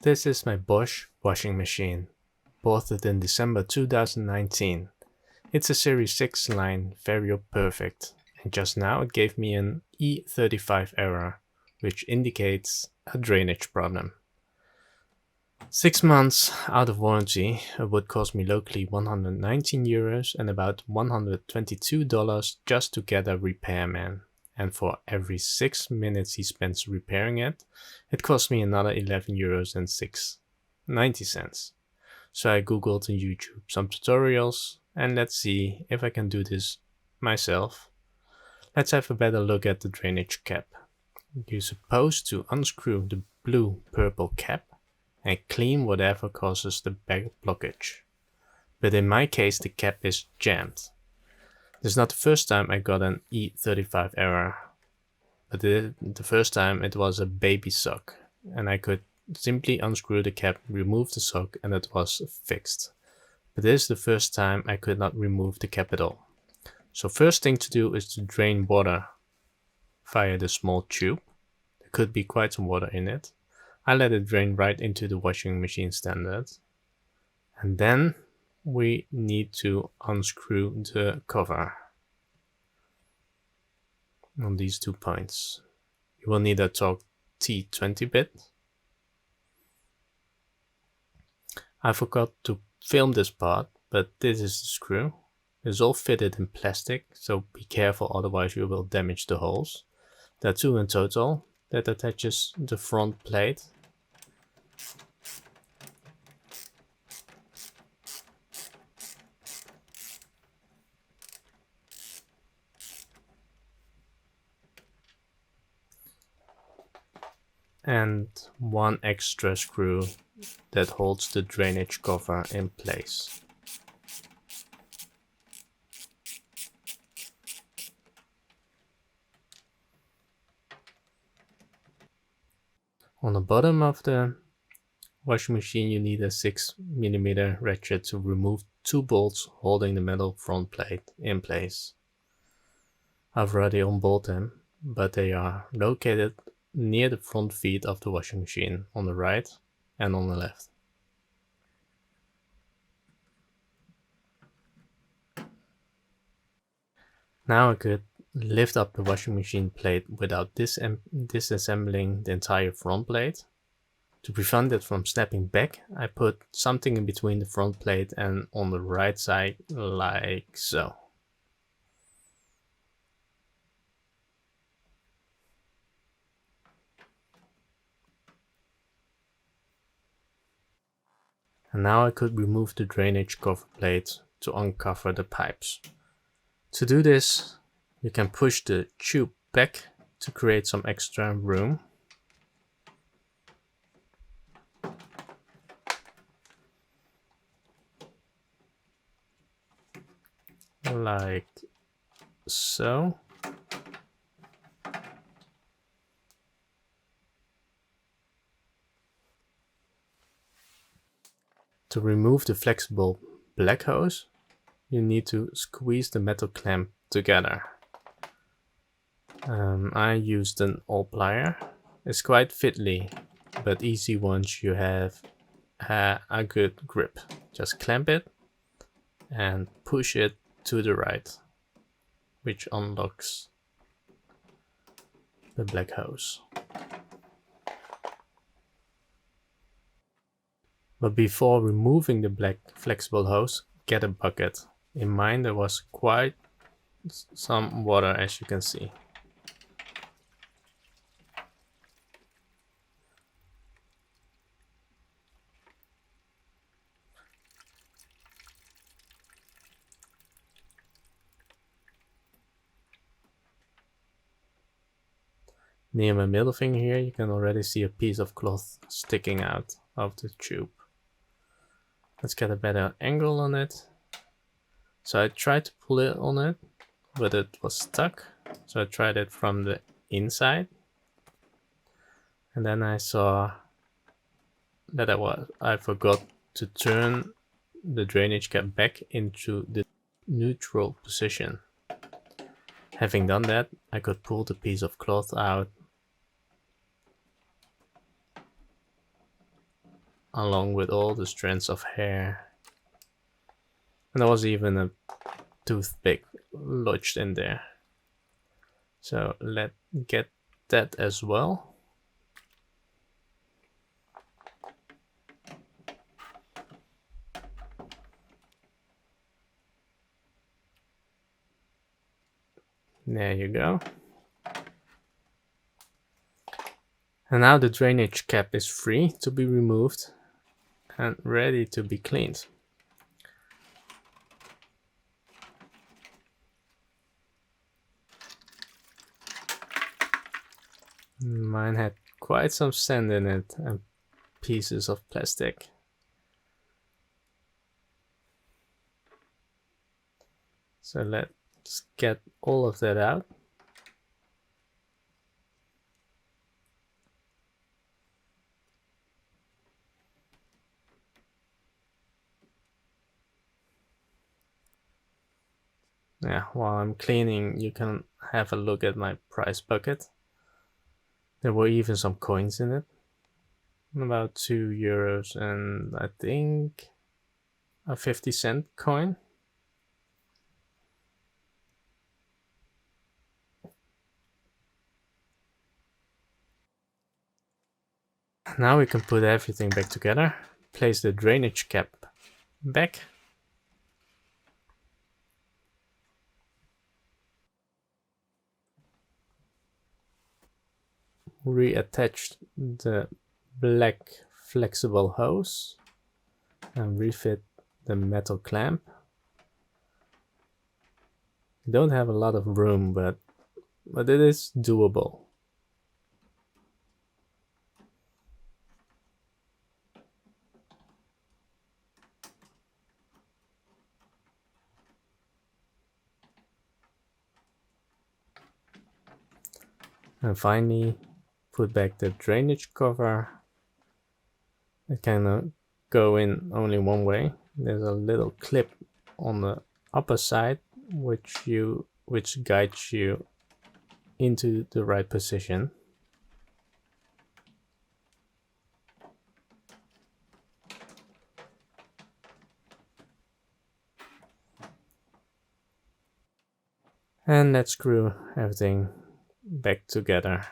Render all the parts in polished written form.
This is my Bosch washing machine, bought it in December 2019. It's a Series 6 line VarioPerfect, and just now it gave me an E35 error, which indicates a drainage problem. 6 months out of warranty, it would cost me locally €119 and about $122 just to get a repairman. And for every 6 minutes he spends repairing it, it cost me another €11.90. So I googled on YouTube some tutorials, and let's see if I can do this myself. Let's have a better look at the drainage cap. You're supposed to unscrew the blue-purple cap and clean whatever causes the back blockage. But in my case the cap is jammed. This is not the first time I got an E35 error, but the first time it was a baby sock, and I could simply unscrew the cap, remove the sock, and it was fixed. But this is the first time I could not remove the cap at all. So first thing to do is to drain water via the small tube. There could be quite some water in it. I let it drain right into the washing machine standard. And then we need to unscrew the cover on these 2 points. You will need a Torx T20 bit. I forgot to film this part, but this is the screw. It's all fitted in plastic, so be careful, otherwise you will damage the holes. There are 2 in total that attaches the front plate. And 1 extra screw that holds the drainage cover in place. On the bottom of the washing machine you need a 6mm ratchet to remove 2 bolts holding the metal front plate in place. I've already unbolted them, but they are located near the front feet of the washing machine on the right and on the left. Now I could lift up the washing machine plate without disassembling the entire front plate. To prevent it from snapping back, I put something in between the front plate and on the right side, like so. And now I could remove the drainage cover plate to uncover the pipes. To do this, you can push the tube back to create some extra room. Like so. To remove the flexible black hose, you need to squeeze the metal clamp together. I used an all plier. It's quite fiddly, but easy once you have a good grip. Just clamp it and push it to the right, which unlocks the black hose. But before removing the black flexible hose, get a bucket. In mine there was quite some water, as you can see. Near my middle finger here you can already see a piece of cloth sticking out of the tube. Let's get a better angle on it. So I tried to pull it on it, but it was stuck. So I tried it from the inside. And then I saw that I forgot to turn the drainage cap back into the neutral position. Having done that, I could pull the piece of cloth out along with all the strands of hair. And there was even a toothpick lodged in there. So let's get that as well. There you go. And now the drainage cap is free to be removed and ready to be cleaned. Mine had quite some sand in it and pieces of plastic. So let's get all of that out. Yeah, while I'm cleaning, you can have a look at my price bucket. There were even some coins in it. About €2 and I think a 50-cent coin. Now we can put everything back together. Place the drainage cap back. Reattach the black flexible hose and refit the metal clamp. You don't have a lot of room, but it is doable. And finally, put back the drainage cover. It can go in only one way. There's a little clip on the upper side which guides you into the right position. And let's screw everything back together.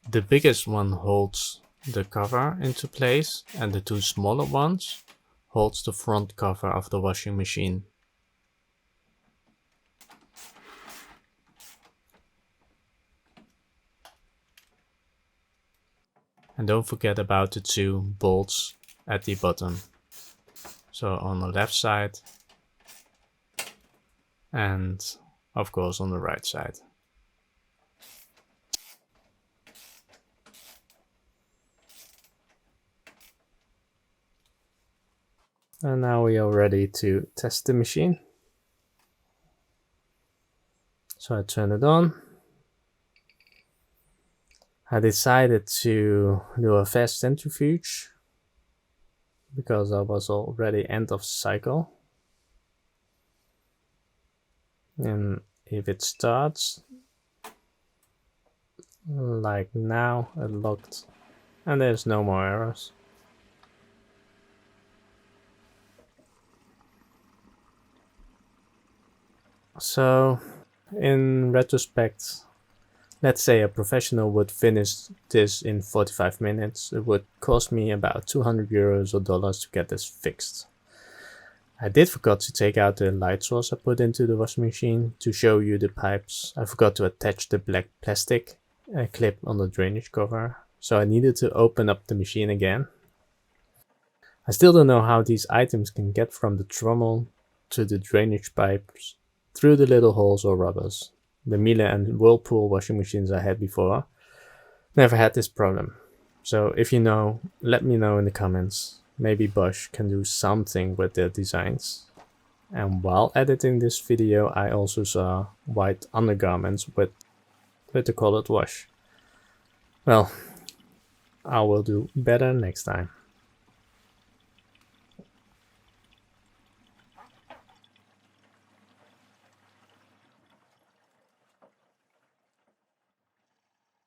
The biggest one holds the cover into place and the two smaller ones holds the front cover of the washing machine. And don't forget about the two bolts at the bottom. So on the left side and of course on the right side. And now we are ready to test the machine. So I turn it on. I decided to do a fast centrifuge because I was already end of cycle. And if it starts, like now, it locked and there's no more errors. So in retrospect, let's say a professional would finish this in 45 minutes. It would cost me about €200 or dollars to get this fixed. I did forget to take out the light source I put into the washing machine to show you the pipes. I forgot to attach the black plastic clip on the drainage cover, so I needed to open up the machine again. I still don't know how these items can get from the trommel to the drainage pipes through the little holes or rubbers. The Miele and Whirlpool washing machines I had before never had this problem. So if you know, let me know in the comments. Maybe Bosch can do something with their designs. And while editing this video, I also saw white undergarments with the colored wash. Well, I will do better next time.